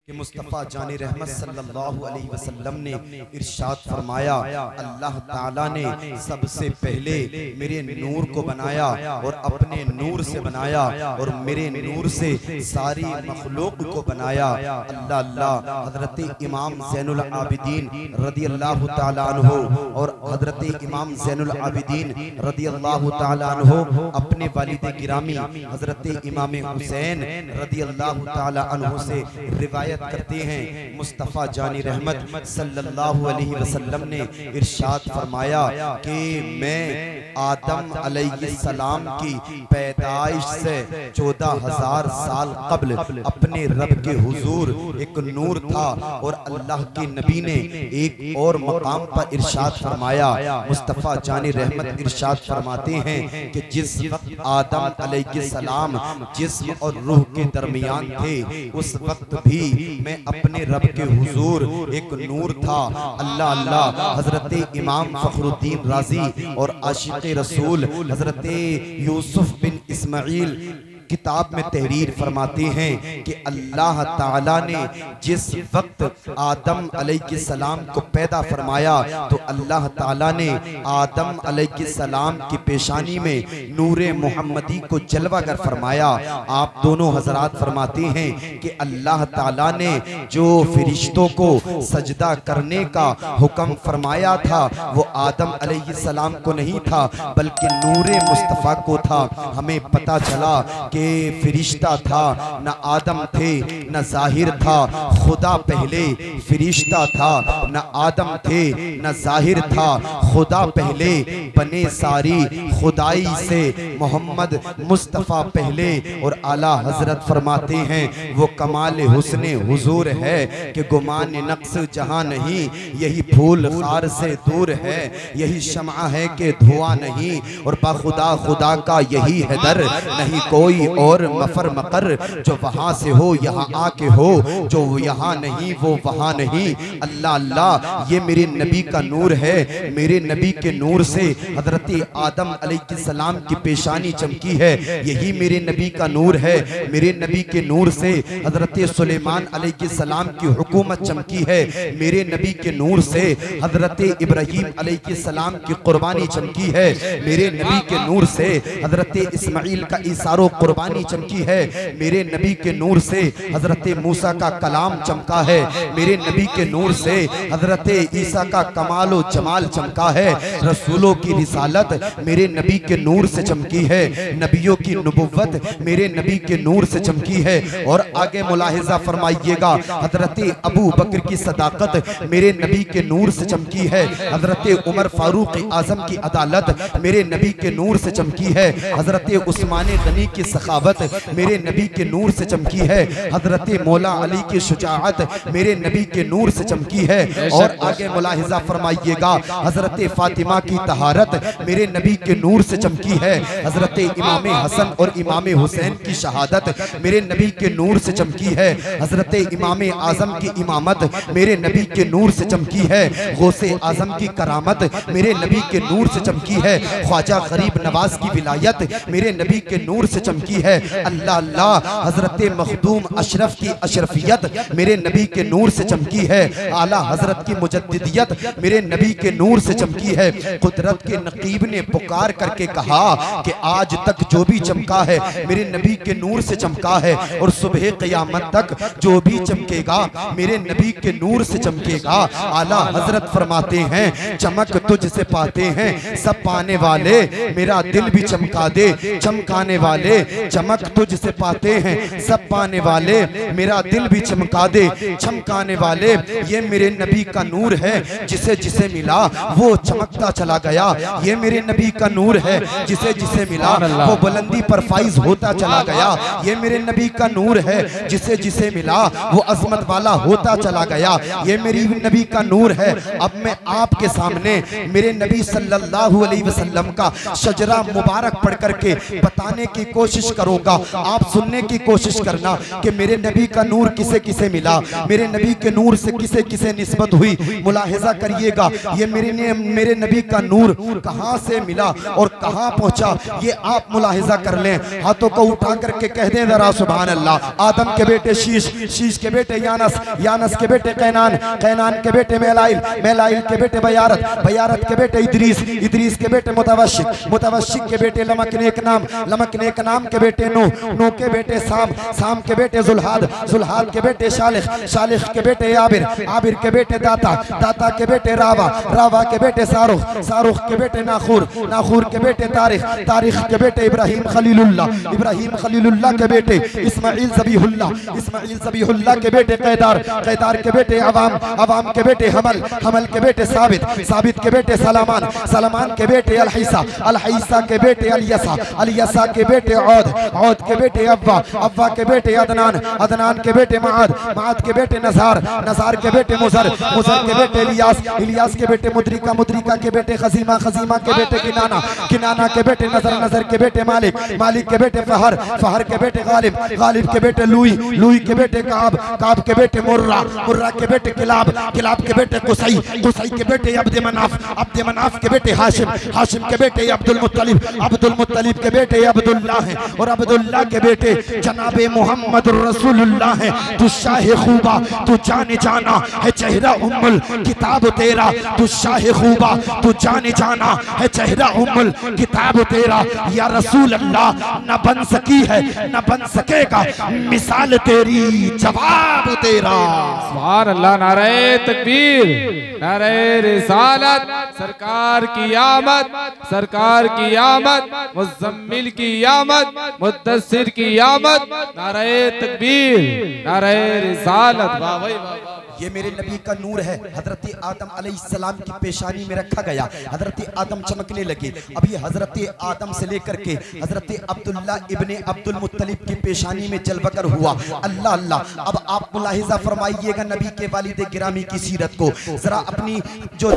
कि मुस्तफ़ा जानी रहमत सल्लल्लाहु अलैहि वसल्लम ने इरशाद फरमाया, अल्लाह ताला ने सबसे पहले मेरे नूर को बनाया और अपने नूर से बनाया और मेरे नूर से सारी मखलूक को बनाया। अल्लाह अल्लाह। हजरत इमाम ज़ैनुल आबिदीन रदी अल्लाह ताला अन्हु और हजरत इमाम ज़ैनुल आबिदीन रदी अल्लाह ताला अन्हु अपने वालिद गिरामी हजरत इमाम हुसैन रदी अल्लाह ताला अन्हु से रिवायत करते हैं। मुस्तफ़ा जानी रहमत सल्लल्लाहु अलैहि वसल्लम ने इरशाद फरमाया कि मैं आदम अलैहिस्सलाम की पैदाइश से 14,000 साल कब्ल अपने रब के हुजूर एक नूर था और अल्लाह के नबी ने एक और मकाम पर इरशाद फरमाया। मुस्तफ़ा जानी रहमत इरशाद फरमाते हैं कि जिस वक्त आदम अलैहिस्सलाम जिस्म और रूह के दरमियान थे उस वक्त भी मैं अपने रब के हुजूर एक नूर था। अल्लाह अल्लाह। हजरत इमाम फखरुद्दीन राजी और आशिक़ रसूल हजरत यूसुफ बिन इस्माइल किताब में तहरीर फरमाते हैं कि अल्लाह ताला ने जिस वक्त आदम अलैहिस्सलाम को पैदा फरमाया तो अल्लाह ताला ने आदम अलैहिस्सलाम की पेशानी में नूरे मोहम्मदी को जलवागर फरमाया। आप दोनों हजरात फरमाते हैं कि अल्लाह ताला ने जो फरिश्तों को सजदा करने का हुक्म फरमाया था वो आदम अलैहिस्सलाम को नहीं था बल्कि नूरे मुस्तफ़ा को था। हमें पता चला कि फरिश्ता था न आदम थे न जाहिर था, खुदा पहले फरिश्ता था, न आदम थे न जाहिर था, खुदा पहले बने सारी खुदाई से मोहम्मद मुस्तफ़ा पहले। और आला हजरत फरमाते हैं वो कमाल हुस्ने हुजूर है कि गुमान नक्स जहां नहीं, यही फूल खार से दूर है, यही शम्आ है कि धुआं नहीं, और बाखुदा खुदा का यही है दर, नहीं कोई और मफर मकर, जो वहां से हो यहाँ आके हो, जो यहाँ नहीं वो वहां नहीं। अल्लाह अल्लाह। ये मेरे नबी का नूर है, मेरे नबी के नूर से हजरत आदम अलैहिस्सलाम की पेशानी चमकी है, यही मेरे नबी का नूर है। मेरे नबी के नूर से हजरत सुलेमान अलैहिस्सलाम की हुकूमत चमकी है, मेरे नबी के नूर से हजरत इब्राहीम अलैहिस्सलाम की कुर्बानी चमकी है, मेरे नबी के नूर से हजरत इस्माइल का इसारो कुर्बानी चमकी है, मेरे नबी के नूर से हजरत मूसा का कलाम चमका है, मेरे नबी के नूर से हजरत ईसा का कमाल और जमाल चमका है, रसूलों की रिसालत मेरे नबी के नूर से चमकी है, नबियों की नबुव्वत मेरे नबी के नूर से चमकी है। और आगे मुलाहिजा फरमाइएगा, हजरत अबू बकर की सदाकत मेरे नबी के नूर से चमकी है, हजरत उमर फारूक आजम की अदालत मेरे नबी के नूर से चमकी है, हजरत उस्मान गनी की सखावत मेरे नबी के नूर से चमकी है, हजरत मौला अली की शुजाअत मेरे नबी के नूर से चमकी है। और आगे मुलाहिजा फरमाइएगा, हजरत फातिमा की तहारत मेरे नबी के नूर से चमकी है, हजरत इमाम हसन और इमाम हुसैन की शहादत मेरे नबी के नूर से चमकी है, हजरत इमाम आजम की इमामत मेरे नबी के नूर से चमकी है, गौसे आजम की करामत मेरे नबी के नूर से चमकी है, ख्वाजा गरीब नवाज की विलायत मेरे नबी के नूर से चमकी है। अल्लाह अल्लाह। हजरत मखदूम अशरफ की अशरफियत मेरे नबी के नूर से चमकी है, आला हजरत की मुजद्दिदियत मेरे नबी के नूर से चमकी है। कुदरत के नकीब ने पुकार करके कहा कि आज तक जो भी चमका है मेरे नबी के नूर से चमका है, और सुबह क़यामत तक जो भी चमकेगा मेरे नबी के नूर से चमकेगा। आला हजरत फरमाते हैं चमक तुझसे पाते हैं सब पाने वाले, मेरा दिल भी चमका दे, चमकाने वाले चमक तुझसे पाते हैं सब पाने वाले, मेरा दिल भी चमका दे, चमकाने वाले। ये मेरे नबी का नूर है, जिसे जिसे मिला वो चमकता चला गया, ये मेरे नबी का नूर है, जिसे जिसे मिला वो बुलंदी पर फाइज होता चला गया, ये मेरे नबी का नूर है, जिसे जिसे मिला वो अजमत वाला होता चला गया, ये मेरी नबी का नूर है। अब मैं आपके सामने मेरे नबी सल्लल्लाहु अलैहि वसल्लम का शजरा मुबारक पढ़ करके बताने की कोशिश करूंगा, आप सुनने की कोशिश करना कि मेरे नबी का नूर किसे किसे मिला, मेरे नबी के नूर से किसे किसे निस्बत हुई। मुलाहिजा करिएगा ये मेरे नबी का नूर कहां से मिला और कहां पहुंचा, ये आप मुलाहिजा कर लें। हाथों को उठा करके कह दें जरा सुभान अल्लाह। आदम के बेटे शीश, शीश के बेटे यानस, यानस के बेटे कैनान, कैनान के बेटे मेलाइल, मेलाइल के बेटे बयारत, बयारत के बेटे इदरीस, इदरीस के बेटे मुतवशिक, मुतवशिक के बेटे लमक नेक नाम, लमक नेक नाम के बेटे नूह, नूह के बेटे साम, साम के बेटे जुल्हाद, जुल्हाद के बेटे शालिख, शालिख के बेटे आबिर, आबिर के बेटे दाता, दाता के बेटे रावा, रावा के बेटे शाहरुख, शाहरुख के बेटे नाखूर, नाखूर के बेटे तारिख, तारिख के बेटे इब्राहिम खलीलुल्लाह, इब्राहिम खलीलुल्लाह के बेटे इस्माइल ज़बीहुल्लाह, इस्माइल ज़बीहुल्लाह के बेटे कैदार, कैदार के बेटे अवाम, अवाम के बेटे हमल, हमल के बेटे साबित, साबित के बेटे सलामान, सलामान के बेटे अलहिसा, अलहिसा के बेटे अलियसा, अलियसा के बेटे औद, औद के बेटे अव्वा, अव्वा के बेटे अदनान, अदनान के बेटे माद, माद के बेटे नज़ार, नज़ार के बेटे मुज़र, मुज़र के बेटे इलियास, इलियास के बेटे मुद्रिका, मुद्रिका के बेटे खजीमा, खजीमा के बेटे किनाना, किनाना के बेटे नजर, नजर के बेटे मालिक, मालिक के बेटे फहर, फहर के बेटे गालिब, गालिब के बेटे लुई, लुई के बेटे काब, काब के बेटे मुर्रा, मुर्रा के बेटे किलाब, किलाब के बेटे कुसई, कुसई के बेटे अब्द मनाफ, अब्द मनाफ के बेटे हाशिम, हाशिम के बेटे अब्दुल मुत्तलिब, अब्दुल मुत्तलिब के बेटे अब्दुल्लाह है और अब्दुल्लाह के बेटे जनाबे मोहम्मद रसूलुल्लाह है। तू शाह खूबा, तू जाने जाना है चेहरा उम्मुल किताब तेरा, तू शाह खूबा, तू जाने जाना है चेहरा उम्मुल किताब तेरा। या रसूल अल्लाह, न बन सकी है न बन सकेगा मिसाल तेरी, जवाब तेरा। सुभान अल्लाह। नारे तकबीर, नारे रिसालत, सरकार की आमद, सरकार की आमद, मुज़म्मिल की आमद, मुद्दस्सिर की आमद। नारे तकबीर, नारे रिसालत। वाह भाई वाह। ये मेरे नबी का नूर है। हजरत आदम अलैहिस्सलाम की पेशानी में रखा गया, हजरत आदम चमकने लगे। अब ये हजरत आदम से लेकर के हजरत अब्दुल्ला इब्ने अब्दुल मुत्तलिब की पेशानी में जलवकर हुआ। अल्लाह अल्लाह। अब आप मुलाहिजा फरमाइएगा नबी के वालिद गिरामी की सीरत को, जरा अपनी जो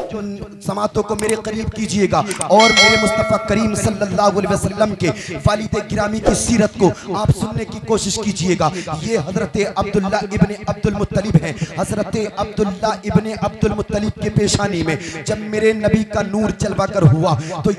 समातों को मेरे करीब कीजिएगा और मेरे मुस्तफ़ा करीम सल्लल्लाहु अलैहि वसल्लम के वालिद गिरामी की सीरत को आप सुनने की कोशिश कीजिएगा। ये हजरत अब्दुल्ला इब्ने अब्दुल मुत्तलिब हैं। हजरत अब्दुल्ला इब्ने अब्दुल मुत्तलिब के पेशानी में जब मेरे नबी का नूर जलवाकर हुआ तो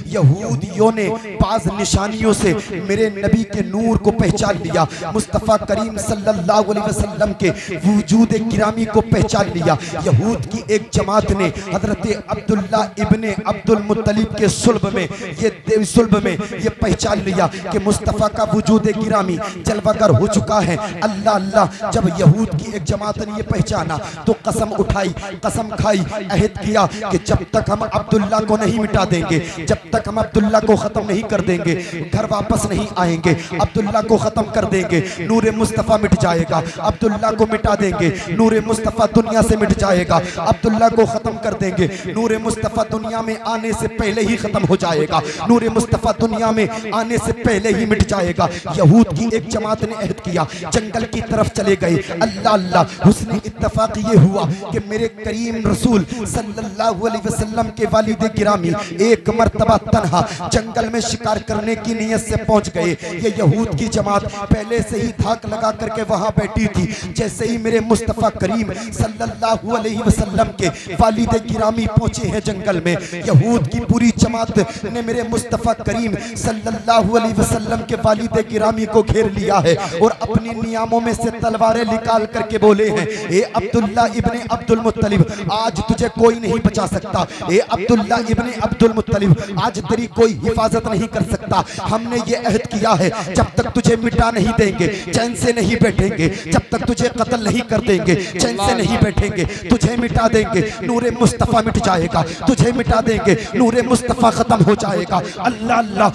यहूदियों ने बाज निशानियों से मेरे नबी के नूर को पहचान लिया। मुस्तफ़ा करीम सल्लल्लाहु अलैहि वसल्लम के वजूद गिरामी को पहचान लिया। यहूद की एक जमात ने हजरत अब्दुल्ला इब्ने अब्दुल मुत्तलिब के सुल्ब में ये पहचान लिया कि मुस्तफ़ा का वजूद गिरामी जलवागर हो चुका है। अल्लाह अल्लाह। जब यहूद की एक जमात ने पहचाना तो कसम उठाई, कसम खाई, अहद किया कि जब तक हम अब्दुल्ला को नहीं मिटा देंगे, जब तक हम अब्दुल्ला को खत्म नहीं कर देंगे, घर वापस नहीं आएंगे। अब्दुल्ला को खत्म कर देंगे, नूर मुस्तफ़ा मिट जाएगा। अब्दुल्ला को मिटा देंगे, नूर मुस्तफ़ा दुनिया से मिट जाएगा। अब्दुल्ला को खत्म कर देंगे, नूर मुस्तफ़ा दुनिया में आने से पहले ही खत्म हो जाएगा। नूर मुस्तफ़ा दुनिया में आने से पहले ही मिट जाएगा। यहूद की एक जमात ने अहद किया, जंगल की तरफ चले गए। अल्लाह अल्लाह। हुस्न इत्तफाक ये हुआ कि मेरे करीम रसूल सल्लल्लाहु अलैहि वसल्लम के वालिद गिरामी एक मर्तबा तन्हा जंगल में शिकार करने की नीयत से पहुंच गए। ये यहूद की जमात पहले से ही धाक लगा करके वहां बैठी थी। जैसे ही मेरे मुस्तफ़ा करीम सल्लल्लाहु अलैहि वसल्लम के वालिद गिरामी पहुंचे हैं जंगल में, यहूद की पूरी जमात ने मेरे मुस्तफ़ा करीम सल्लल्लाहु अलैहि वसल्लम के वालिद गिरामी को घेर लिया है और अपनी नियामों में से तलवारें निकाल करके बोले हैं, ए अब्दुल्ला इब्ने अब्दुल मुत्तलिब, आज तुझे कोई नहीं बचा सकता। ए अब्दुल्ला इब्ने अब्दुल मुत्तलिब, आज तेरी कोई हिफाजत नहीं कर सकता। हमने ये अहद किया है, जब तक तुझे मिटा नहीं देंगे चैन से नहीं बैठेंगे, जब तक तुझे कत्ल नहीं कर देंगे चैन से नहीं बैठेंगे। तुझे मिटा देंगे, नूरे मुस्तफ़ा मिट जाएगा। तुझे मिटा देंगे, नूरे मुस्तफ़ा खत्म हो जाएगा। अल्लाह अल्लाह।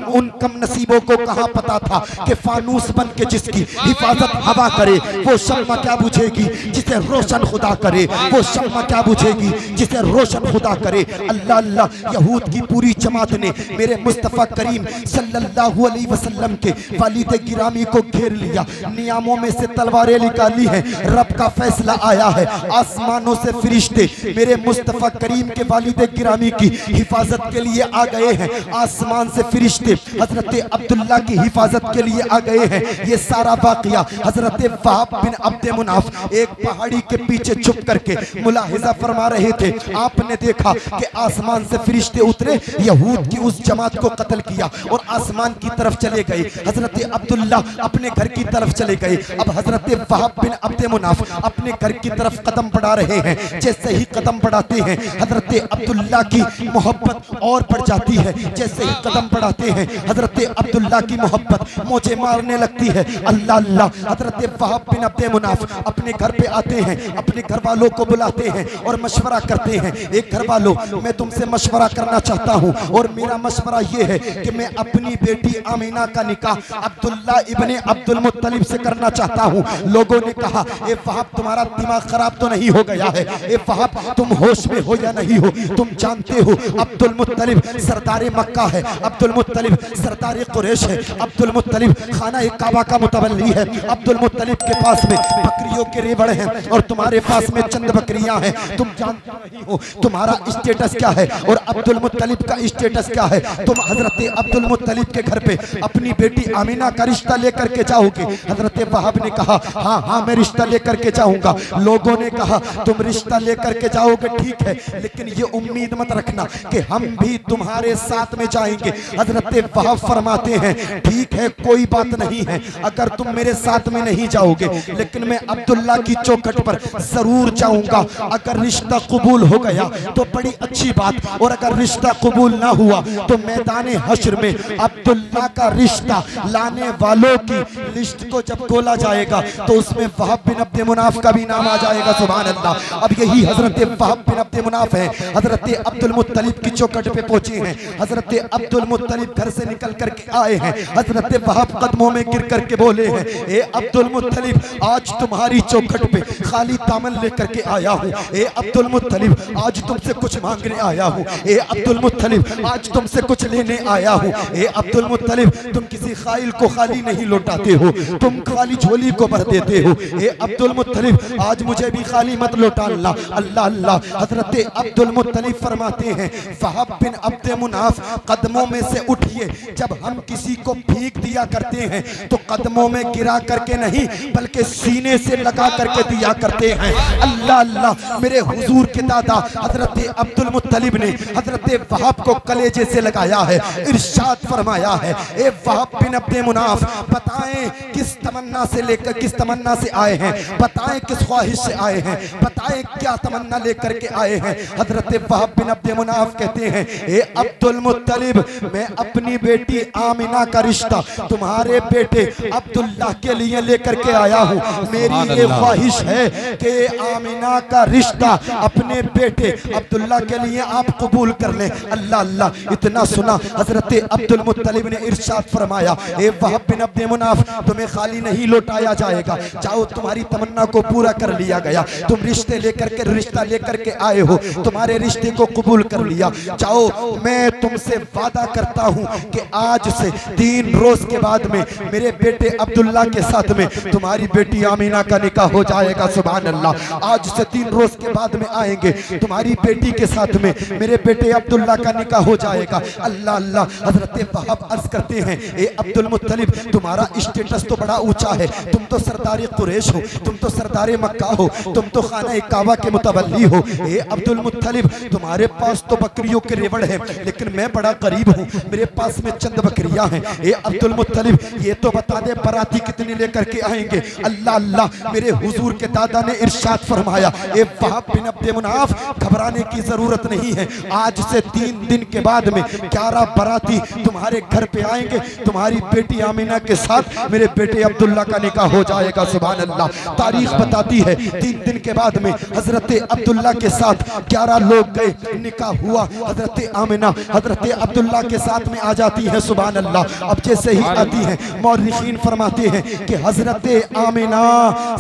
उन कम नसीबों को कहाँ पता था कि फानूस बन के जिसकी हिफाजत हवा करे वो शम्मा क्या बुझेगी, जिसे रोशन खुदा करे वो शम्मा क्या बुझेगी, जिसे रोशन खुदा करे। अल्लाह अल्लाह। यहूद की पूरी जमात ने मेरे मुस्तफ़ा करीम सल्लल्लाहु अलैहि वसल्लम के वालिद गिरामी को घेर लिया, नियामों में से तलवारें निकाली हैं। रब का फैसला आया है, आसमानों से फरिश्ते मेरे मुस्तफ़ा करीम के वालिद गिरामी की हिफाजत के लिए आ गए हैं। आसमान से फरिश्ते हजरत अब्दुल्ला की हिफाजत के लिए आ गए हैं। ये सारा वाक़या हजरत वहाब बिन अब्द मुनाफ एक पहाड़ी के पीछे छुप करके मुलाहिजा फरमा रहे थे। आपने देखा कि आसमान से फरिश्ते उतरे, यहूद की उस जमात को कत्ल किया और आसमान की तरफ चले गए। हजरत अब्दुल्ला अपने घर की तरफ चले गए। अब हजरत वहाब बिन अब्द मुनाफ अपने घर की तरफ कदम बढ़ा रहे हैं। जैसे ही कदम बढ़ाते हैं हजरत अब्दुल्ला की मोहब्बत और बढ़ जाती है। जैसे ही कदम बढ़ाते हैं हजरत अब्दुल्ला की मोहब्बत मुझे मारने लगती है। अल्लाह अल्लाह। हजरत वहाब बिन अब्द मुनाफ अपने घर पे आते हैं, अपने घर वालों को बुलाते हैं और मशवरा करते हैं। एक घर वालों, मैं तुमसे मशवरा करना चाहता हूँ और मेरा मशवरा ये है कि मैं अपनी बेटी आमीना का निकाह अब्दुल्ला इब्ने अब्दुल मुत्तलिब से करना चाहता हूँ। लोगों ने कहा, ए वहाब तुम्हारा दिमाग खराब तो नहीं हो गया है? ए वहाब तुम होश में हो या नहीं हो? तुम जानते हो अब्दुल मुत्तलिब सरदार मक्का है, अब्दुल मुत्तलिब सरदार कुरैश है, अब्दुल मुत्तलिब खाना काबा का मुतवल्ली है। अब्दुल मुत्तलिब के पास में बकरियों के रेवड़ हैं और तुम्हारे पास में चंद बकरियां हैं। तुम जानते नहीं हो तुम्हारा स्टेटस क्या है और अब्दुल मुत्तलिब का स्टेटस क्या है। तुम हजरत अब्दुल मुत्तलिब के घर पे अपनी बेटी आमीना का रिश्ता लेकर के जाओगे? हजरत वहाब ने कहा, हाँ हाँ मैं रिश्ता लेकर के जाऊंगा। लोगों ने कहा, तुम रिश्ता लेकर के जाओगे ठीक है, लेकिन ये उम्मीद मत रखना कि हम भी तुम्हारे साथ में जाएंगे। हजरत वहाब फरमाते हैं, ठीक है कोई बात नहीं है, अगर तुम मेरे साथ में नहीं जाओगे लेकिन मैं अब्दुल्ला की चौखट पर जरूर जाऊंगा। अगर रिश्ता कबूल हो गया तो बड़ी अच्छी बात, और अगर रिश्ता कबूल ना हुआ तो मैदान हश्र में अब्दुल्ला का रिश्ता लाने वालों की लिस्ट को जब खोला जाएगा तो उसमें वहाब बिन अब्द मुनाफ का भी नाम आ जाएगा। सुभान अल्लाह। अब यही हजरत वहाब बिन अब्द मुनाफ है, हजरत अब्दुल मुत्तलिब की चौखट पे पहुंचे हैं। हजरत अब्दुल मुत्तलिब घर से निकल करके आए हैं। हजरत वहाब कदमों में गिर करके बोले हैं, ए अब्दुल मुत्तलिब आज तुम्हारी चौखट पे खाली दामन लेकर के आया हूँ। ए अब्दुल मुत्तलिब आज तुमसे कुछ मांगने आया हूँ। ए अब्दुल मुत्तलिब आज तुमसे कुछ लेने आया हूँ। ए अब्दुल मुत्तलिब तुम किसी खाइल को खाली नहीं लौटाते हो, तुम खाली झोली को भर देते हो। ए अब्दुल मुत्तलिब आज मुझे भी खाली मत लौटाना। अल्लाह अल्लाह। हजरत अब्दुल मुत्तलिब फरमाते हैं, वहाब बिन अब्द मुनाफ कदमों में से उठिए। जब हम किसी को भीख दिया करते हैं तो कदमों में गिरा करके नहीं बल्कि सीने से लगा करके दिया करते हैं। अल्लाह अल्लाह। मेरे हुजूर के दादा हजरत अब्दुल मुत्तलिब ने हजरत वहाब को कलेजे से लगाया है, इरशाद फरमाया है, ए वहाब बिन अब्द मुनाफ बताएं किस तमन्ना से लेकर किस तमन्ना से आए हैं, बताएं किस ख्वाहिश से आए हैं, बताएं क्या तमन्ना लेकर के आए हैं। हजरत वहाब बिन अब्द मुनाफ कहते हैं, ए अब्दुल मुत्तलिब मैं अपनी बेटी आमीना का रिश्ता तुम्हारे बेटे अब्दुल्ला के लिए लेकर के आया हूँ। मेरी ये ख्वाहिश है कि आमीना का रिश्ता अपने बेटे अब्दुल्ला के लिए आप कबूल कर लें। अल्लाह अल्लाह। इतना सुना हजरत अब्दुल मुत्तलिब ने इरशाद फरमाया, ए वहाब बिन अब्द मुनाफ तुम्हें खाली नहीं लौटाया जाएगा, जाओ तुम्हारी तमन्ना को पूरा कर लिया गया। तुम रिश्ता लेकर के आए हो, तुम्हारे रिश्ते को कबूल कर लिया, जाओ। मैं तुमसे वादा करता हूँ कि आज से 3 रोज के बाद में मेरे बेटे अब्दुल्ला के साथ में तुम्हारी बेटी आमीना का निकाह हो जाएगा। सुभान अल्लाह। आज से 3 रोज के बाद में आएंगे, तुम्हारी बेटी के साथ में मेरे बेटे अब्दुल्ला का निकाह हो जाएगा। अल्लाह अल्लाह। हजरत वहाब अर्ज करते हैं, ए अब्दुल मुत्तलिब तुम्हारा स्टेटस तो बड़ा ऊंचा है, तुम तो सरदार कुरैश हो, तुम तो सरदार मक्का हो, तुम तो खाना काबा के मुतवल्ली हो। ए अब्दुल मुत्तलिब तुम्हारे पास तो बकरियों के रेवड़ है, लेकिन मैं बड़ा गरीब हूँ, मेरे पास में चंद बकरियां हैं। ए अब्दुल मुत्तलिब ये तो बता दे बाराती कितने लेकर के आएंगे। अल्लाह अल्लाह। मेरे हुजूर के दादा ने इरशाद फरमाया, ए वहाब बिन अब्द मुनाफ घबराने की जरूरत नहीं है, आज से 3 दिन के बाद में 11 बाराती तुम्हारे घर पे आएंगे, तुम्हारी बेटी आमीना के साथ मेरे बेटे अब्दुल्ला का निकाह हो जाएगा। सुभान अल्लाह। तारीख बताती है 3 दिन के बाद में हजरत अब्दुल्ला के साथ 11 लोग गए, निकाह हुआ। हजरत आमीना हजरत अब्दुल्ला के साथ में आ जाती है। सुभान अल्लाह। अब जैसे ही आती है मौरिखीन फरमाते हैं कि हजरत आमीना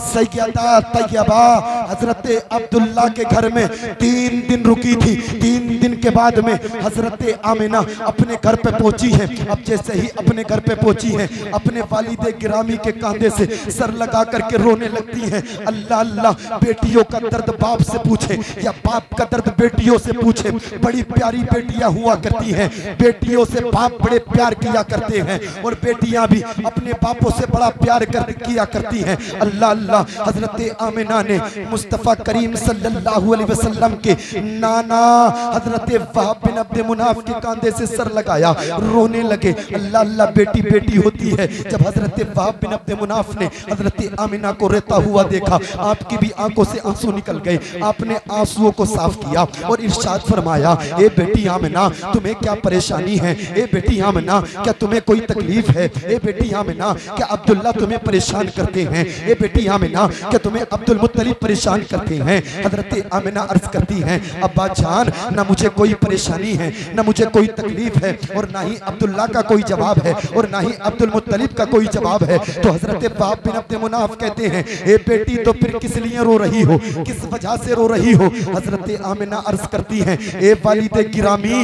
सैयदा तैयबा हजरत हजरत अब्दुल्ला के घर में 3 दिन रुकी थी। 3 दिन के बाद में हजरत आमिना अपने घर पे पहुंची है। अब जैसे ही अपने घर पे पहुंची है, अपने वालिदे गिरामी के कांधे से सर लगा करके रोने लगती हैं। अल्लाह अल्लाह, बेटियों का दर्द बाप से पूछे या बाप का दर्द बेटियों से पूछे। बड़ी प्यारी बेटियां हुआ करती हैं, बेटियों से बाप बड़े प्यार किया करते हैं और बेटियां भी अपने बापों से बड़ा प्यार किया करती हैं। अल्लाह अल्लाह, हजरत आमिना ने मुस्तफ़ा करीम सल्लल्लाहु अलैहि वसल्लम के नाना हजरत वहाब बिन अब्द मुनाफ के कांधे से सर लगाया, रोने लगे। अल्लाह अल्लाह, बेटी बेटी होती है। जब हजरत वहाब बिन अब्द मुनाफ ने हजरत आमिना को रोता हुआ देखा, आपकी भी आंखों से आंसू निकल गए। आपने आंसुओं को साफ किया और इरशाद फरमाया, ए बेटी आमिना, तुम्हें क्या परेशानी है? ए बेटी आमिना, क्या तुम्हें कोई तकलीफ है? ए बेटी आमिना, क्या अब्दुल्ला तुम्हें परेशान करते हैं? ए बेटी आमिना, क्या तुम्हें अब्दुल मुत्तलिब परेशान करते हैं? हजरत आमिना अर्ज करती हैं, अब्बा जान, ना मुझे कोई परेशानी है, ना मुझे कोई तकलीफ है, और ना ही अब्दुल्ला का कोई जवाब है, और ना ही अब्दुल मुत्तलिब का कोई जवाब है। तो हजरत वहाब बिन अब्द मुनाफ कहते हैं, ए बेटी, तो फिर किस लिए रो रही हो? किस वजह से रो रही हो? हजरत आमिना अर्ज करती हैं, ए वालिदे गिरामी,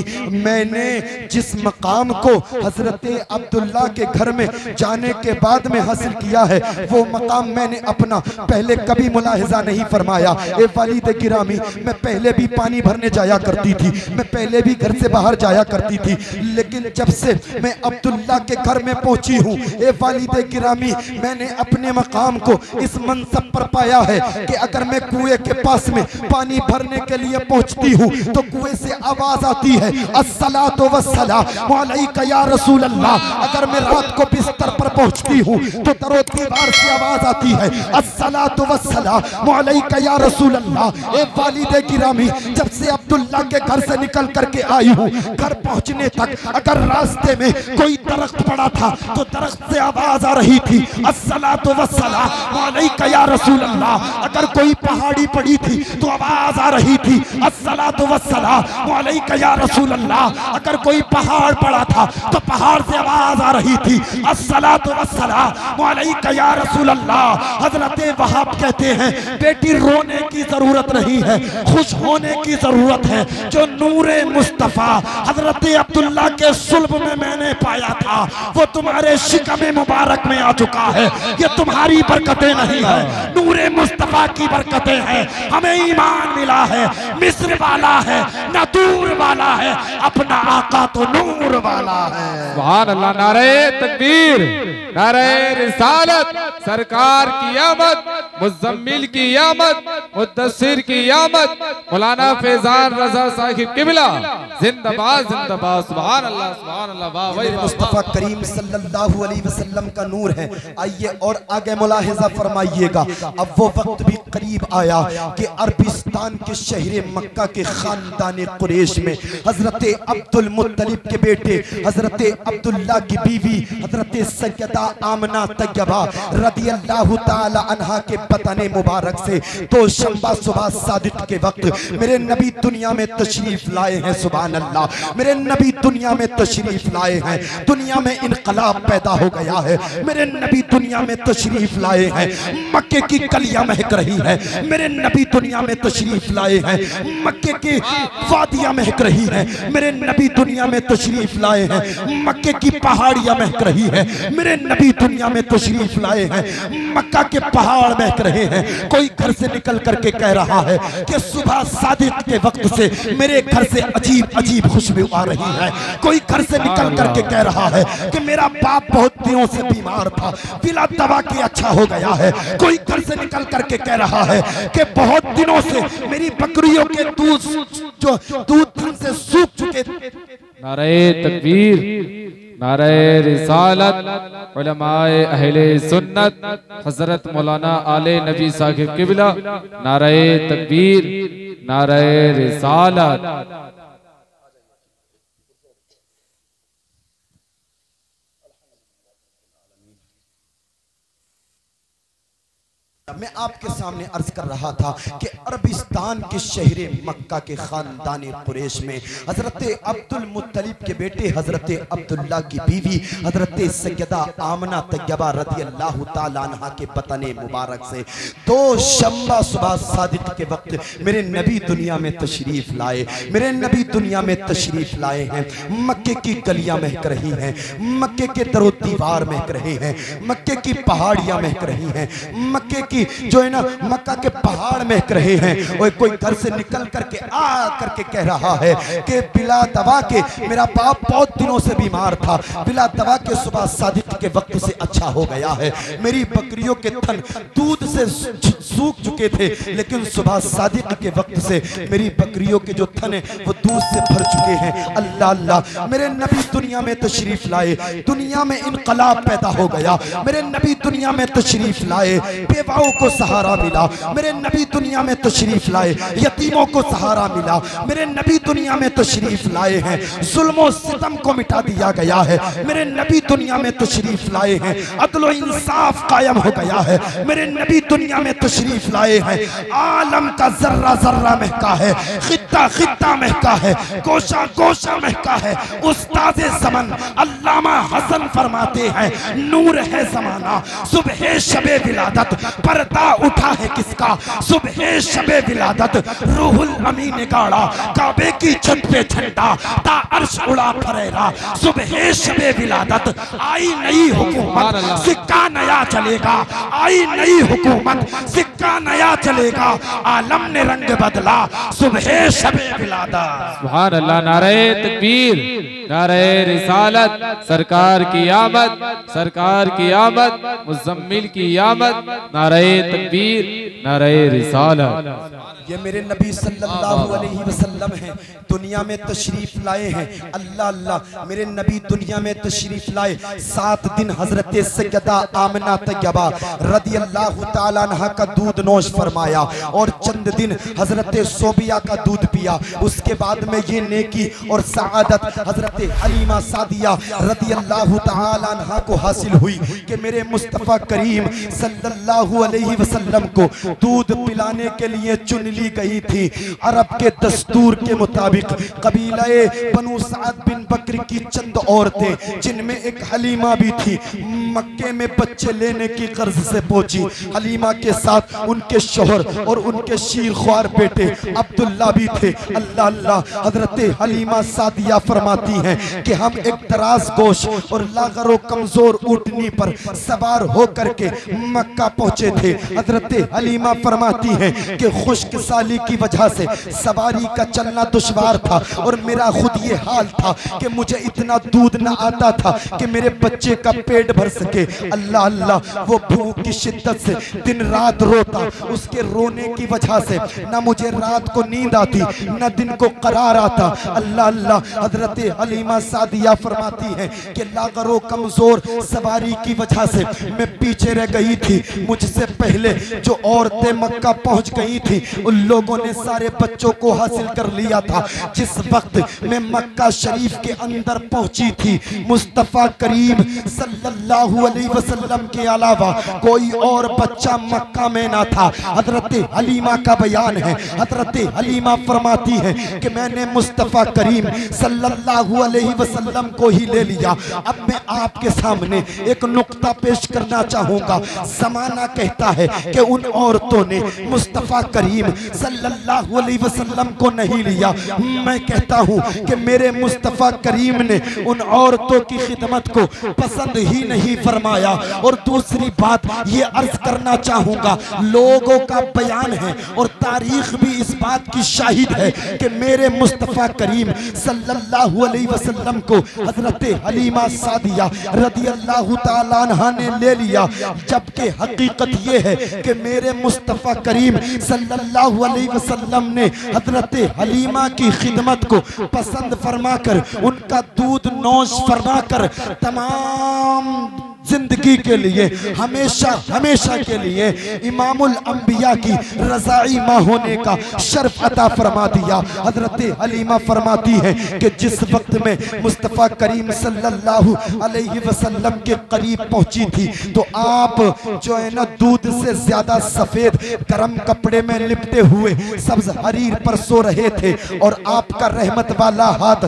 मैंने जिस मकाम को हजरत अब्दुल्ला के घर में जाने के बाद में हासिल किया है, वो मकाम मैंने अपना पहले कभी मुलाहिजा नहीं फरमाया। ए वालिदे गिरामी, मैं पहले भी पानी भरने जाया करती थी, मैं पहले भी घर से बाहर जाया करती थी, लेकिन जब से मैं अब्दुल्ला के घर में पहुंची हूँ, ए वालिदे गिरामी, मैंने अपने मकाम को इस मनसब पर पाया है कि अगर मैं कुएं के पास में पानी भरने के लिए पहुंचती हूँ तो कुएं से आवाज आती है, अस्सलातु वस्सलामु अलैका या रसूल अल्लाह। अगर मैं रात को बिस्तर पर पहुंचती हूँ तो दरो दीवार से आवाज आती है, अस्सलातु वस्सलामु अलैका या रसूल अल्लाह। ए वालिदे गिरामी, जब से अब्दुल्ला के घर से निकल करके आई हूँ, घर पहुंचने तक अगर रास्ते में कोई दरख्त पड़ा था तो दरख्त से आवाज आ रही थी, अस्सलातु वस्सलामु अलैका या रसूल अल्लाह। अगर कोई पहाड़ी पड़ी थी तो आवाज आ रही थी, अस्सलातु वस्सलामु अलैका या रसूल अल्लाह। अगर कोई पहाड़ पड़ा था तो पहाड़ से आवाज आ रही थी, अस्सलातु वस्सलामु अलैका या रसूल अल्लाह। हजरत वहाब कहते हैं, बेटी रोने की जरूरत नहीं है, खुश होने की जरूरत है। जो नूरे मुस्तफा हजरत अब्दुल्ला के सुल्ब में मैंने पाया था, वो तुम्हारे शिकम मुबारक में आ चुका है। ये तुम्हारी बरकतें नहीं है, नूरे मुस्तफा की बरकतें हैं। हमें ईमान मिला है, मिस्र वाला है ना दूर वाला है, अपना आका तो नूर वाला है। सुभान अल्लाह, नारे तकबीर, नारे रिसालत, सरकार की आमद, मुज़म्मिल की आमद, मुद्दस्सिर की आमद, मौलाना फैजान रजा साहिब किबला जिंदाबाद जिंदाबाद। सुभान अल्लाह, सुभान अल्लाह, वाह भाई वाह। मुस्तफा करीम सल्लल्लाहु अलैहि वसल्लम का नूर है। आइए और आगे मुलाहिजा फरमाइएगा। अब वो वक्त भी करीब आया कि अरबिस्तान के शहर मक्का के खानदान कुरैश में हजरत अब्दुल मुत्तलिब के बेटे हजरत अब्दुल्ला की बीवी हजरत सैयदा आमना तैयबा रदियल्लाहु ताला अन्हा के बतने मुबारक से तो शंबा सुबह सादिक के वक्त मेरे नबी दुनिया में तशरीफ लाए हैं। सुभान अल्लाह, मेरे नबी दुनिया में तशरीफ लाए हैं। दुनिया में इनकलाब पैदा हो गया है। मेरे नबी दुनिया में तशरीफ लाए हैं, मक्के की कलियां महक रही है। मेरे नबी दुनिया में तशरीफ लाए हैं, मक्के की वादियां महक रही है। मेरे नबी दुनिया में तशरीफ लाए हैं, मक्के की पहाड़ियां महक रही है। मेरे नबी दुनिया में तशरीफ लाए हैं, मक्का के पहाड़ महक रहे हैं। कोई घर से निकल करके कह रहा है कि सुबह सादिक के वक्त से मेरे घर से अजीब अजीब खुशबू आ रही है। कोई घर से निकल करके कह रहा है कि मेरा बाप बहुत दिनों से बीमार था, बिला दवा के अच्छा हो गया है। कोई घर से निकल करके कह रहा है कि बहुत दिनों से मेरी बकरियों के दूध से सूख चुके। नारे तकबीर, नारे रिसालत, उलमाए अहले सुन्नत, हजरत मौलाना आले नबी साहिब किबला, नारे तकबीर, नारे रिसालत। मैं आपके सामने अर्ज कर रहा था कि अरबिस्तान के शहर मक्का के खानदानी कुरैश में हजरत अब्दुल मुत्तलिब के बेटे हजरत अब्दुल्ला की बीवी हजरत सैयदा आमना तैयबा रज़ी अल्लाह ताला अन्हा के बतने मुबारक से दो शंबा सुबह सादिक के वक्त मेरे नबी दुनिया में तशरीफ लाए। मेरे नबी दुनिया में तशरीफ लाए हैं। मक्के की गलियां महक रही हैं, मक्के के दरो दीवार महक रहे हैं, मक्के की पहाड़ियां महक रही हैं, मक्के की जो है ना मक्का के पहाड़ महक रहे हैं। और कोई घर से निकल करके आ करके कह रहा है कि बिला दवा के मेरा बाप बहुत दिनों से बीमार था, बिला दवा के सुबह सादिक के वक्त से अच्छा हो गया है। मेरी बकरियों के थन दूध से सूख चुके थे, लेकिन सुबह सादिक के वक्त से मेरी बकरियों के जो थन है वो दूध से भर चुके हैं। अल्लाह अल्लाह, मेरे नबी दुनिया में तशरीफ लाए, दुनिया में इनकलाब पैदा हो गया। मेरे नबी दुनिया में तशरीफ लाए, बेवाओं को सहारा मिला। मेरे नबी दुनिया में तशरीफ लाए, यतीमों को सहारा मिला। मेरे नबी दुनिया में तशरीफ लाए हैं, जुल्म सितम को मिटा दिया गया है। मेरे नबी दुनिया में तशरीफ लाए हैं, अदल इंसाफ कायम हो गया है। मेरे नबी दुनिया में तशरीफ लाए हैं, आलम का जर्रा जर्रा महका है, खित्ता खित्ता महका है, गोशा गोशा महका है। उस्ताद ज़मान अल्लामा हसन फरमाते हैं, नूर है ज़माना सुबह शबे विलादत, पर्दा उठा है किसका सुबह शबे विलादत। रूहुल अमीन ने गाड़ा काबे की छत पे झंडा, ता अर्श उड़ा फरेरा सुबह शबे विलादत। आई नई हुकूमत सिक्का नया चलेगा, आई नई हुकूमत सिक्का नया चलेगा। आलम ने रंग बदला सुबह शबे विलादत। सुभान अल्लाह। नारे तकबीर, नारे रिसालत, सरकार की आमद, सरकार की आमद, मुज़म्मिल की आमद। नारे तकबीर, नारे रिसालत। ये मेरे नबी सल्लल्लाहु अलैहि वसल्लम हैं, दुनिया में तशरीफ लाए हैं। अल्लाह अल्लाह, मेरे नबी दुनिया में तशरीफ लाए। 7 दिन हजरत सैयदा आमना तैयबा रज़ी अल्लाह ताला अन्हा का दूध नोश फरमाया और चंद दिन हजरत सोबिया का दूध पिया। उसके बाद में ये नेकी और सआदत हजरत हलीमा सादिया रज़ी अल्लाह ताला अन्हा को हासिल हुई कि मेरे मुस्तफ़ा करीम सल्लल्लाहु अलैहि वसल्लम को दूध पिलाने के लिए चुन ली गई थी। अरब के दस्तूर के मुताबिक कबीलाए बनु साद बिन बकर की चंद औरतें, जिनमें एक हलीमा भी थी, मक्के में बच्चे लेने की कर्ज से पहुंची। हलीमा के साथ उनके शोहर और उनके शीरख्वार बेटे अब्दुल्ला भी थे। अल्लाह अल्लाह, हजरत हलीमा सादिया फरमाती हैं कि हम एक दराज गोश और लागरो कमजोर ऊँटनी पर सवार होकर के मक्का पहुंचे थे। हजरत हलीमा फरमाती हैं कि खुश्क साली की वजह से सवारी का चलना दुश्वार था और मेरा खुद ये हाल था कि मुझे इतना दूध न आता था कि मेरे बच्चे का पेट भर सके। अल्लाह अल्लाह, वो भूख की शिद्दत से दिन रात रोता। उसके रोने की वजह से न मुझे रात को नींद आती न दिन को करार आता। अल्लाह अल्लाह, हजरत हलीमा सादिया फरमाती हैं कि लागरो कमजोर सवारी की वजह से मैं पीछे रह गई थी। मुझसे पहले जो औरतें मक्का पहुंच गई थी उन लोगों ने सारे बच्चों को हासिल कर लिया था। जिस वक्त मैं मक्का शरीफ के अंदर पहुंची थी, मुस्तफ़ा करीम सल्लल्लाहु अलैहि वसल्लम के अलावा कोई और बच्चा मक्का में ना था। हजरत हलीमा का बयान है, हजरत हलीमा फरमाती है कि मैंने मुस्तफ़ा करीम सल्लल्लाहु अलैहि वसल्लम को ही ले लिया। अब मैं आपके सामने एक नुक्ता पेश करना चाहूँगा। ज़माना कहता है कि उन औरतों ने मुस्तफ़ा करीम सल्लल्लाहु अलैहि वसल्लम को नहीं लिया। मैं कहता हूँ कि मेरे मुस्तफ़ा करीम ने उन औरतों की खिदमत को पसंद ही नहीं फरमाया। और दूसरी बात ये अर्ज करना चाहूँगा, लोगों का बयान है और तारीख भी इस बात की शाहिद है कि मेरे मुस्तफ़ा करीम सल्लल्लाहु अलैहि वसल्लम को हजरत हलीमा सादिया रज़ी अल्लाह ताला अन्हा ने ले लिया। जबकि हकीकत ये है कि मेरे मुस्तफ़ा करीम सल्लल्लाहु अलैहि वसल्लम ने हजरत हलीमा की खिदमत को पसंद फरमाकर उनका दूध नोश फरमाकर तमाम जिंदगी के लिए, हमेशा हमेशा के लिए इमामुल अंबिया की रज़ाई माँ होने का शर्फ अता फरमा दिया। हजरत हलीमा फरमाती है कि जिस वक्त में मुस्तफ़ा करीम सल्लल्लाहु अलैहि वसल्लम के करीब पहुंची थी तो आप जो है ना दूध से ज्यादा सफेद गर्म कपड़े में लिपटे हुए सब्ज हरीर पर सो रहे थे और आपका रहमत वाला हाथ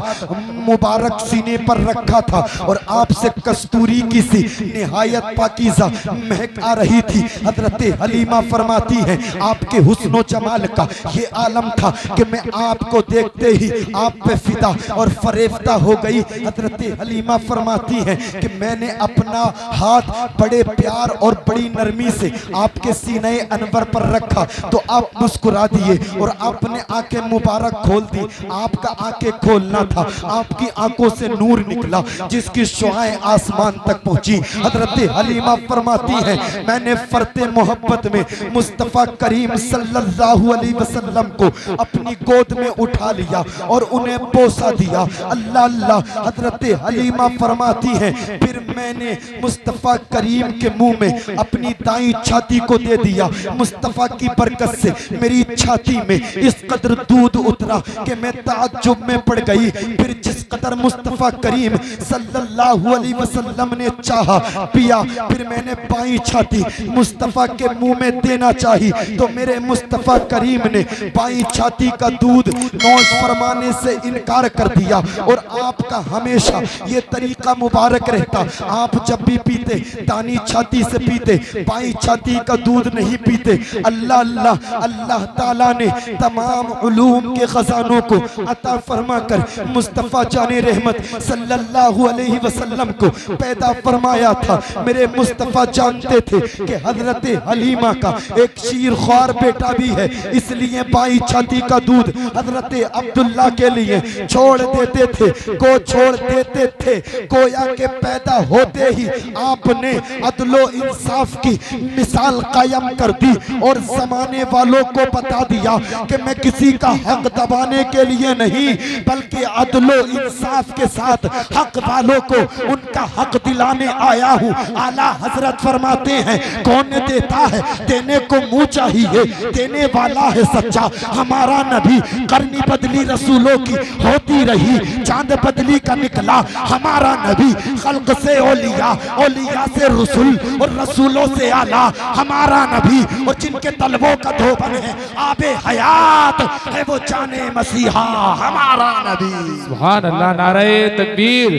मुबारक सीने पर रखा था और आपसे कस्तूरी की सी निहायत पाकीज़ा महक आ रही थी। हजरत हलीमा फरमाती है आपके हुस्न जमाल का ये आलम था कि मैं आपको देखते ही आप पे फिदा और फरेफ्ता हो गई। हजरत हलीमा फरमाती है कि मैंने अपना हाथ बड़े प्यार और बड़ी नरमी से आपके सीने अनवर पर रखा तो आप मुस्कुरा दिए और आपने आंखें मुबारक खोल दी। आपका आंखें खोलना था, आपकी आंखों से नूर निकला जिसकी शुआएं आसमान तक पहुंची। हजरत हलीमा फरमाती है मैंने फरते मोहब्बत में मुस्तफ़ा करीम सल्लल्लाहु अलैहि वसल्लम को अपनी गोद में उठा लिया और उन्हें बोसा दिया। अल्लाह अल्लाह। हजरत हलीमा फरमाती है फिर मैंने मुस्तफ़ा करीम के मुंह में अपनी दाई छाती को दे दिया। मुस्तफ़ा की बरकत से मेरी छाती में इस कदर दूध उतरा कि मैं ताज्जुब में पड़ गई। फिर जिस कदर मुस्तफ़ा करीम सल्लल्लाहु अलैहि वसल्लम ने चाहा पिया। फिर मैंने बाई छाती मुस्तफ़ा के मुंह में देना चाही तो मेरे मुस्तफ़ा करीम ने बाई छाती का दूध नौश फरमाने से इनकार कर दिया और आपका हमेशा ये तरीका मुबारक रहता। आप जब भी पीते दानी छाती से पीते, बाई छाती का दूध नहीं पीते। अल्लाह अल्लाह। अल्लाह ताला ने तमाम उलूम के खजानों को अता फरमा कर मुस्तफ़ा जाने रहमत सल्लल्लाहु अलैहि वसल्लम को पैदा फरमाया था। मेरे मुस्तफ़ा जानते थे कि हजरत हलीमा का एक शीरख्वार बेटा भी है, इसलिए बाई छाती का दूध हजरत अब्दुल्ला के लिए छोड़ देते थे, को छोड़ देते थे। गोया के पैदा होते ही आपने अदलो इंसाफ की मिसाल कायम कर दी और जमाने वालों को बता दिया कि मैं किसी का हक दबाने के लिए नहीं बल्कि अदलो इंसाफ के साथ हक वालों को उनका हक दिलाने आया हूँ। आला हजरत फरमाते हैं कौन देता है, देने को मुंह चाहिए, देने वाला है सच्चा हमारा नबी। करनी बदली रसूलों की होती रही, चांद बदली का निकला हमारा नबी। खल्क से औलिया, औलिया से रसूल और रसूलों से आला हमारा नबी। और जिनके तलवों का धोबन है आबे हयात है वो जाने मसीहा हमारा नबी। सुभान अल्लाह। नारे तकबीर,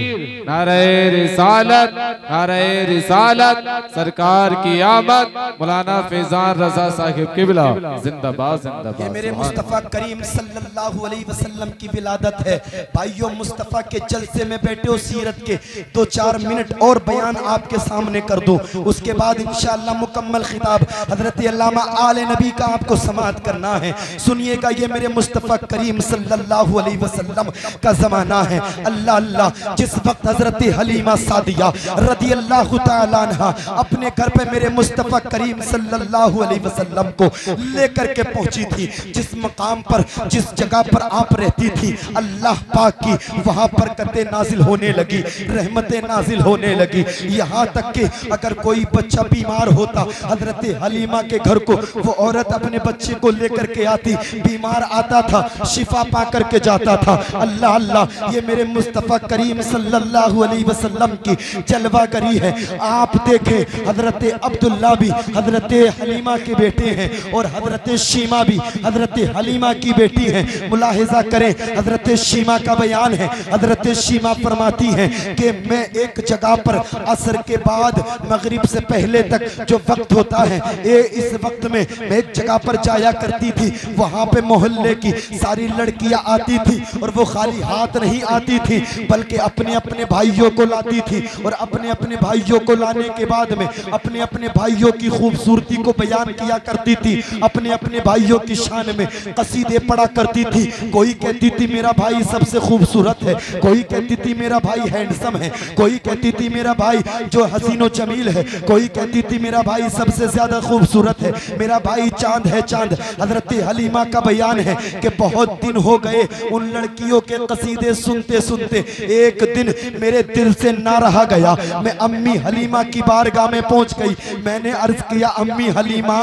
नारे रिसालत, नारे रिसालत। सरकार की आमद। मौलाना फैजान रजा साहिब किबला जिंदाबाद जिंदाबाद। ये मेरे मुस्तफ़ा करीम सल्लल्लाहु अलैहि वसल्लम की विलादत है। भाइयों मुस्तफ़ा के जलसे में बैठे हो सीरत के 2-4 मिनट और बयान आपके सामने कर दूं, उसके बाद इंशाअल्लाह मुकम्मल खिताब हजरत अल्लामा आले नबी का आपको समाअत करना है। सुनिएगा ये मेरे मुस्तफ़ा करीम सल्लल्लाहु अलैहि वसल्लम का जमाना है। अल्लाह अल्लाह। जिस वक्त हजरत हलीमा सादिया रदियल्लाहु ताला अन्हा अपने घर पे मेरे मुस्तफ़ा करीम सल्लल्लाहु अलैहि वसल्लम को लेकर के पहुंची थी, जिस मकाम पर जिस जगह पर आप रहती थी अल्लाह पाक की वहां बरकतें नाजिल होने लगी, रहमतें नाजिल होने लगी। यहाँ तक कि अगर कोई बच्चा बीमार होता हजरत हलीमा के घर को वो औरत अपने बच्चे को लेकर के आती, बीमार आता था शिफा पा करके जाता था। अल्लाह अल्लाह। ये मेरे मुस्तफ़ा करीम सल्लल्लाहु अलैहि वसल्लम की जलवागरी है। आप देखें हजरत अब्दुल्ला भी हजरत हलीमा के बेटे हैं और हजरत शीमा भी हजरत हलीमा की बेटी हैं। मुलाहिजा करें हजरत शीमा का बयान है। हजरत शीमा फरमाती हैं कि मैं एक जगह पर असर के बाद मगरिब से पहले तक जो वक्त होता है इस वक्त में मैं एक जगह पर जाया करती थी। वहाँ पे मोहल्ले की सारी लड़कियां आती थी और वो खाली हाथ नहीं आती थी बल्कि अपने अपने भाइयों को लाती थी और अपने अपने भाइयों को लाने के बाद में अपने अपने भाइयों की खूबसूरती को बयान किया करती थी, अपने अपने भाइयों की शान में कसीदे पढ़ा करती थी। कोई कहती थी मेरा भाई सबसे खूबसूरत है, कोई कहती थी मेरा भाई हैंडसम है, कोई कहती थी मेरा भाई जो हसीनो जमील है, कोई कहती थी मेरा भाई सबसे ज्यादा खूबसूरत है, मेरा भाई चांद है चांद। हजरत हलीमा का बयान है कि बहुत दिन हो गए उन लड़कियों के कसीदे सुनते सुनते, एक दिन मेरे दिल से ना रहा गया, मैं अम्मी हलीमा की बारगाह में पहुंच गई। मैंने अर्ज किया, अम्मी हलीमा,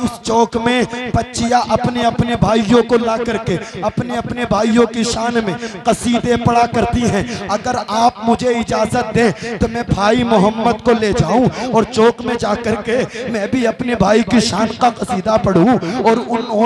उस चौक में बच्चियां अपने अपने भाइयों को ला करके अपने अपने भाइयों की शान में कसीदे पढ़ा करती हैं। अगर आप मुझे इजाजत दें तो मैं भाई मोहम्मद को ले जाऊं और चौक में जाकर के मैं भी अपने भाई की शान का कसीदा पढ़ूं और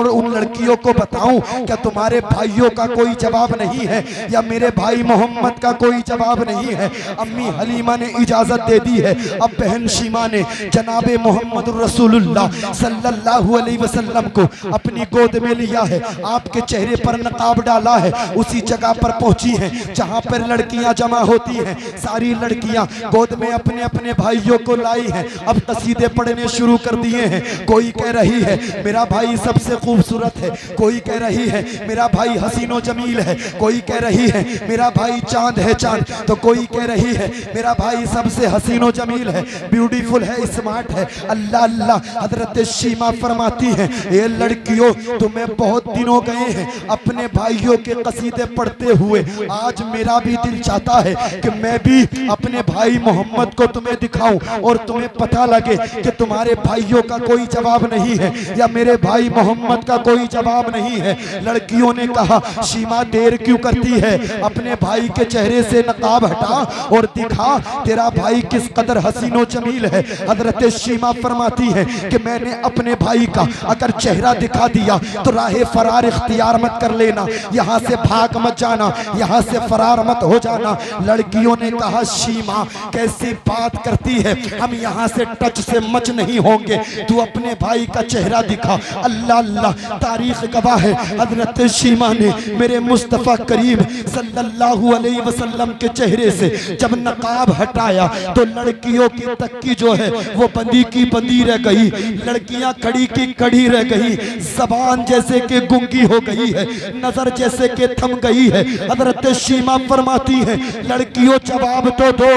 उन लड़कियों को बताऊं क्या तुम्हारे भाइयों का कोई जवाब नहीं है या मेरे भाई मोहम्मद का कोई जवाब नहीं है। अम्मी हलीमा ने इजाजत दे दी है। अब बहन शीमा ने जनाबे मोहम्मद रसूलुल्लाह सल्लल्लाहु अलैहि वसल्लम को अपनी गोद में लिया है, आपके चेहरे पर नकाब डाला है, उसी जगह पर पहुंची हैं जहां पर लड़कियां जमा होती हैं। सारी लड़कियां गोद में अपने अपने भाइयों को लाई हैं। अब कसीदे पढ़ने शुरू कर दिए हैं। कोई कह रही है मेरा भाई सबसे खूबसूरत है, कोई कह रही है मेरा भाई हसीनो जमील है, कोई कह रही है मेरा भाई चांद है चांद, तो कोई कह रही है मेरा भाई सबसे हसीनो जमील है, ब्यूटीफुल है, स्मार्ट है। अल्लाह अल्लाह। हजरत शीमा फरमाती हैं, ये लड़कियों तुम्हें बहुत दिनों गए हैं अपने भाइयों के कसीदे पढ़ते हुए, आज मेरा भी दिल चाहता है कि मैं भी अपने भाई मोहम्मद को तुम्हें दिखाऊं और तुम्हें पता लगे कि तुम्हारे भाइयों का कोई जवाब नहीं है या मेरे भाई मोहम्मद का कोई जवाब नहीं है। लड़कियों ने कहा, शीमा देर क्यों करती है, अपने भाई के चेहरे से नकाब हटा और दिखा तेरा भाई किस कदर हसीनो जमील है। हजरत शीमा फरमाती है कि मैंने अपने भाई का अगर चेहरा दिखा दिया तो राहे फरार इख्तियार मत कर लेना, यहाँ से भाग मत जाना, यहाँ से फरार मत हो जाना। लड़कियों ने कहा, शीमा कैसी बात करती है, हम यहाँ से टच से मच नहीं होंगे, तू अपने भाई का चेहरा दिखा। अल्लाह अल्लाह। तारीख गवाह है, हजरत शीमा ने मेरे मुस्तफ़ा करीम सल्लल्लाहु अलैहि वसल्लम के चेहरे से जब नकाब हटाया तो लड़कियों की तक्की जो है वो बंदी की बंदी रह गई, लड़कियां खड़ी की खड़ी रह गई, जबान जैसे कि गूंगी हो गई है, नजर जैसे कि थम गई है। हजरत शीमा फरमाती है, लड़कियों जवाब तो दो,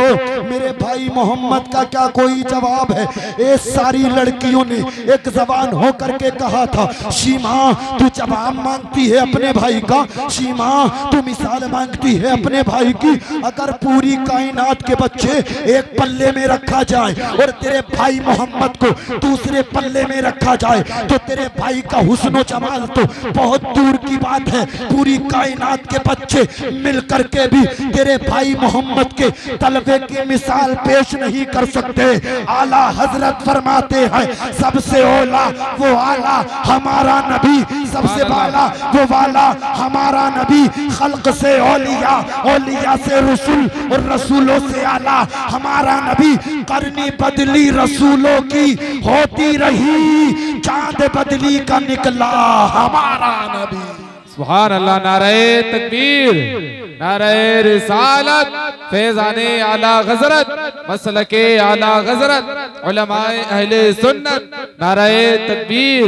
मेरे भाई मोहम्मद का क्या कोई जवाब है। ये सारी लड़कियों ने एक जबान होकर के कहा था, शीमा तू जवाब मांगती है अपने भाई का, शीमा तू मिसाल मांगती है अपने भाई की। अगर पूरी कायनात के बच्चे एक पल्ले में रखा जाए और तेरे भाई मोहम्मद को दूसरे पल्ले में रखा जाए तो तेरे भाई का हुस्न जमाल तो बहुत दूर की बात है, पूरी कायनात के बच्चे मिलकर के भी तेरे भाई मोहम्मद के तलबे की मिसाल पेश नहीं कर सकते। आला हजरत फरमाते हैं, सबसे ओला वो आला हमारा नबी, सबसे वाला वो वाला हमारा नबी, खल्क से औलिया, औलिया से रसूल और रसूलों से आला हमारा नबी। करनी बदली रसूलों की होती रही, चांद बदली का निकला हमारा नबी। सुभान अल्लाह। नारे तकबीर, नारे रिसालत, फैज़ाने आला गज़रत, मसलके आला गज़रत, उलमाए अहले सुन्नत, नारे तकबीर,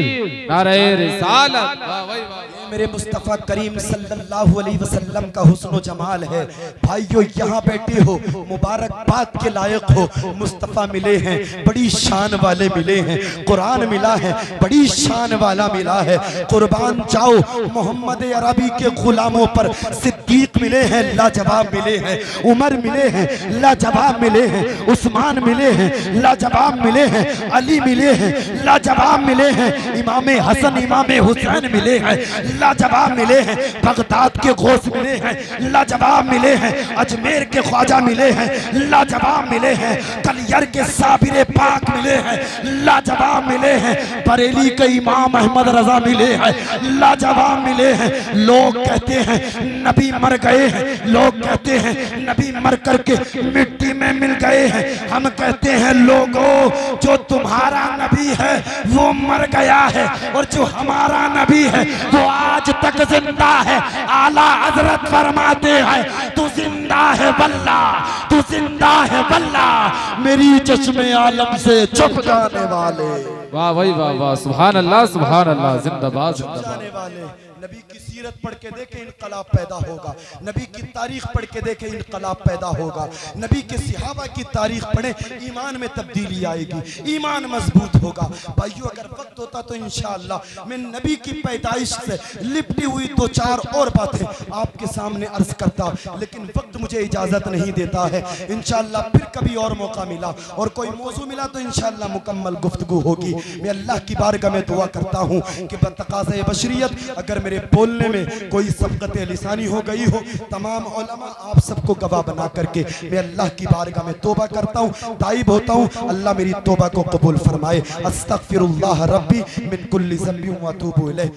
नारे रिसालत। वाह वाह वाह। मेरे मुस्तफ़ा करीम सल्लल्लाहु अलैहि वसल्लम का हुस्न जमाल है। भाइयों यहाँ बैठे हो, मुबारकबाद के लायक हो, मुस्तफ़ा मिले हैं, बड़ी शान वाले मिले हैं, कुरान मिला है, बड़ी शान वाला मिला है। कुर्बान जाओ मोहम्मद अरबी के गुलामों पर सिद्दीक मिले हैं, लाजवाब मिले हैं, उमर मिले हैं, लाजवाब मिले हैं, उस्मान मिले हैं, लाजवाब मिले हैं, अली मिले हैं, लाजवाब मिले हैं, इमाम हसन इमाम हुसैन मिले हैं, लाजवाब मिले हैं, बगदाद के गौस मिले हैं, लाजवाब मिले हैं, अजमेर के ख्वाजा मिले हैं, लाजवाब मिले हैं, कलियर के साबिर पाक मिले हैं, लाजवाब मिले हैं, बरेली के इमाम अहमद रजा मिले हैं, लाजवाब मिले हैं। लोग कहते हैं नबी मर गए हैं, लोग कहते हैं नबी मर करके मिट्टी में मिल गए हैं, हम कहते हैं लोगों जो तुम्हारा नबी है वो मर गया है और जो हमारा नबी है वो आज तक जिंदा है। आला हजरत फरमाते हैं, तू जिंदा है वल्लाह, तू जिंदा है वल्लाह, मेरी चश्मे आलम से छुप जाने वाले। वाह भाई वाह वाह, सुभान अल्लाह सुभान अल्लाह, जिंदाबाद जिंदाबाद। नबी की सीरत पढ़ के देखे इनकलाब पैदा होगा, नबी की तारीख पढ़ के देखे इनकलाब पैदा होगा, नबी के सहाबा की तारीख पढ़े ईमान में तब्दीली आएगी, ईमान मजबूत होगा। भाइयों अगर वक्त होता तो इंशाअल्लाह मैं नबी की पैदाइश से लिपटी हुई दो चार और बातें आपके सामने अर्ज करता, लेकिन वक्त मुझे इजाजत नहीं देता है। इंशाअल्लाह फिर कभी और मौका मिला और कोई मौजू मिला तो इंशाअल्लाह मुकम्मल गुफ्तगू होगी। मैं अल्लाह की बारगाह में दुआ करता हूँ कि बतकाज़े बशरियत अगर मेरे बोलने में कोई सबक़त लिसानी हो गई हो, तमाम उलमा आप सबको गवाह बना करके मैं अल्लाह की बारगाह में तौबा करता हूँ, ताइब होता हूँ। अल्लाह मेरी तौबा को कबूल फरमाए। अस्तगफिरुल्लाह रब्बी मिन कुल्ली ज़ंबि व अतूबु इलैह।